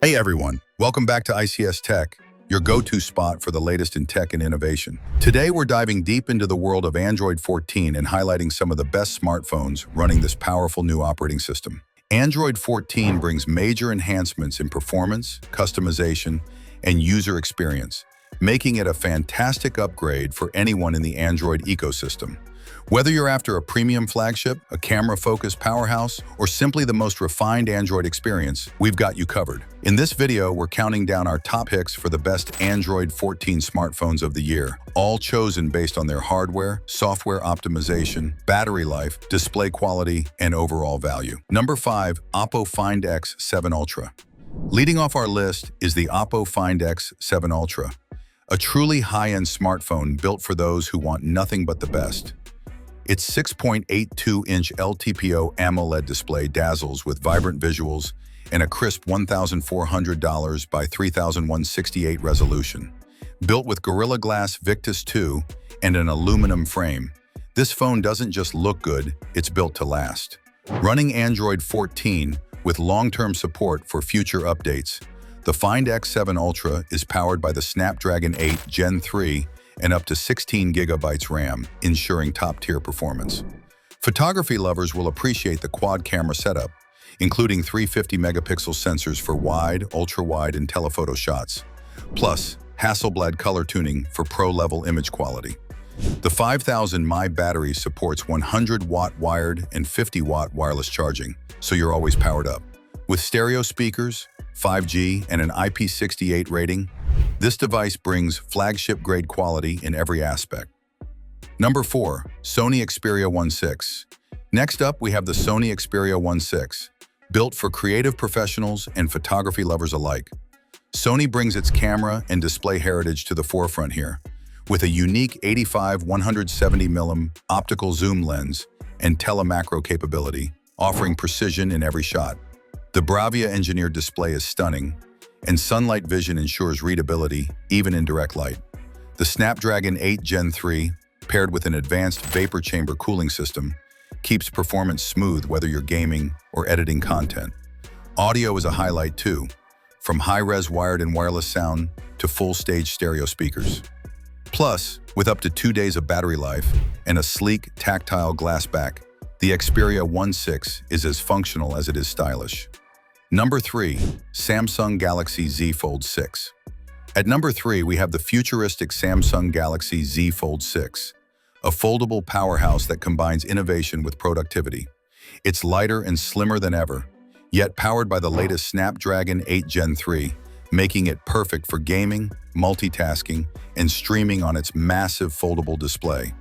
Hey everyone, welcome back to ICS Tech, your go-to spot for the latest in tech and innovation. Today we're diving deep into the world of Android 14 and highlighting some of the best smartphones running this powerful new operating system. Android 14 brings major enhancements in performance, customization, and user experience, making it a fantastic upgrade for anyone in the Android ecosystem. Whether you're after a premium flagship, a camera-focused powerhouse, or simply the most refined Android experience, we've got you covered. In this video, we're counting down our top picks for the best Android 14 smartphones of the year, all chosen based on their hardware, software optimization, battery life, display quality, and overall value. Number 5, OPPO Find X7 Ultra. Leading off our list is the OPPO Find X7 Ultra, a truly high-end smartphone built for those who want nothing but the best. Its 6.82-inch LTPO AMOLED display dazzles with vibrant visuals and a crisp $1,400 by 3168 resolution. Built with Gorilla Glass Victus 2 and an aluminum frame, this phone doesn't just look good, it's built to last. Running Android 14 with long-term support for future updates, the Find X7 Ultra is powered by the Snapdragon 8 Gen 3 and up to 16 gigabytes RAM, ensuring top-tier performance. Photography lovers will appreciate the quad-camera setup, including 350-megapixel sensors for wide, ultra-wide, and telephoto shots, plus Hasselblad color tuning for pro-level image quality. The 5000 mAh battery supports 100-watt wired and 50-watt wireless charging, so you're always powered up. With stereo speakers, 5G, and an IP68 rating, this device brings flagship-grade quality in every aspect. Number 4, Sony Xperia 1.6. Next up, we have the Sony Xperia 1.6, built for creative professionals and photography lovers alike. Sony brings its camera and display heritage to the forefront here, with a unique 85-170mm optical zoom lens and telemacro capability, offering precision in every shot. The Bravia-engineered display is stunning, and sunlight vision ensures readability even in direct light. The Snapdragon 8 Gen 3, paired with an advanced vapor chamber cooling system, keeps performance smooth whether you're gaming or editing content. Audio is a highlight too, from high-res wired and wireless sound to full-stage stereo speakers. Plus, with up to 2 days of battery life and a sleek, tactile glass back, the Xperia 1.6 is as functional as it is stylish. Number 3, Samsung Galaxy Z Fold 6. At number 3, we have the futuristic Samsung Galaxy Z Fold 6, a foldable powerhouse that combines innovation with productivity. It's lighter and slimmer than ever, yet powered by the latest Snapdragon 8 Gen 3, making it perfect for gaming, multitasking, and streaming on its massive foldable display.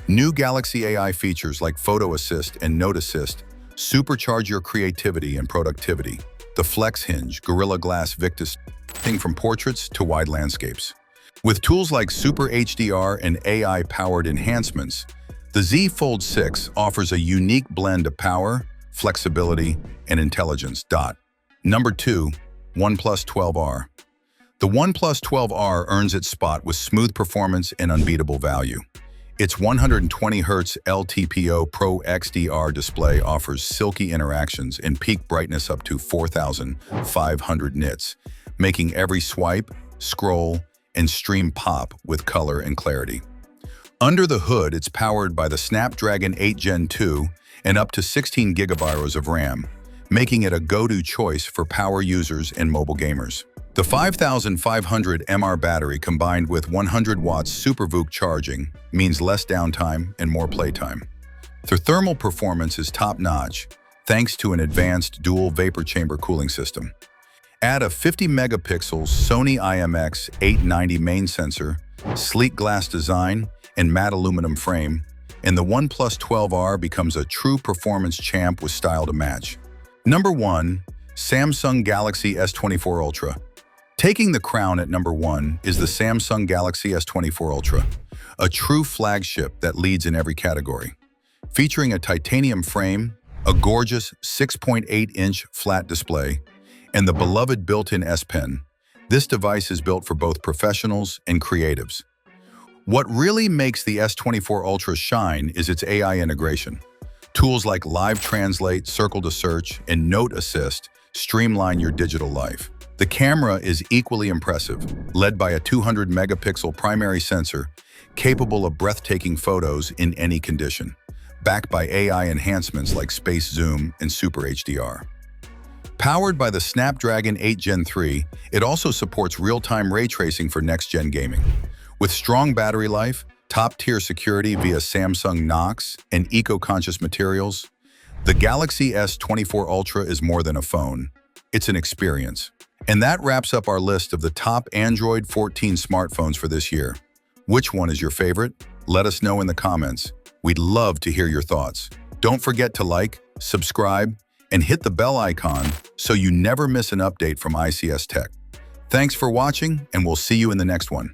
New Galaxy AI features like Photo Assist and Note Assist supercharge your creativity and productivity. The Flex Hinge Gorilla Glass Victus from portraits to wide landscapes. With tools like Super HDR and AI-powered enhancements, the Z Fold 6 offers a unique blend of power, flexibility, and intelligence. Number 2, OnePlus 12R. The OnePlus 12R earns its spot with smooth performance and unbeatable value. Its 120Hz LTPO Pro XDR display offers silky interactions and peak brightness up to 4,500 nits, making every swipe, scroll, and stream pop with color and clarity. Under the hood, it's powered by the Snapdragon 8 Gen 2 and up to 16 gigabytes of RAM, making it a go-to choice for power users and mobile gamers. The 5500 mAh battery combined with 100 watts SuperVOOC charging means less downtime and more playtime. The thermal performance is top-notch thanks to an advanced dual vapor chamber cooling system. Add a 50-megapixel Sony IMX890 main sensor, sleek glass design, and matte aluminum frame, and the OnePlus 12R becomes a true performance champ with style to match. Number 1, Samsung Galaxy S24 Ultra. Taking the crown at number 1 is the Samsung Galaxy S24 Ultra, a true flagship that leads in every category. Featuring a titanium frame, a gorgeous 6.8-inch flat display, and the beloved built-in S Pen, this device is built for both professionals and creatives. What really makes the S24 Ultra shine is its AI integration. Tools like Live Translate, Circle to Search, and Note Assist streamline your digital life. The camera is equally impressive, led by a 200-megapixel primary sensor capable of breathtaking photos in any condition, backed by AI enhancements like Space Zoom and Super HDR. Powered by the Snapdragon 8 Gen 3, it also supports real-time ray tracing for next-gen gaming. With strong battery life, top-tier security via Samsung Knox, and eco-conscious materials, the Galaxy S24 Ultra is more than a phone. It's an experience. And that wraps up our list of the top Android 14 smartphones for this year. Which one is your favorite? Let us know in the comments. We'd love to hear your thoughts. Don't forget to like, subscribe, and hit the bell icon so you never miss an update from ICS Tech. Thanks for watching, and we'll see you in the next one.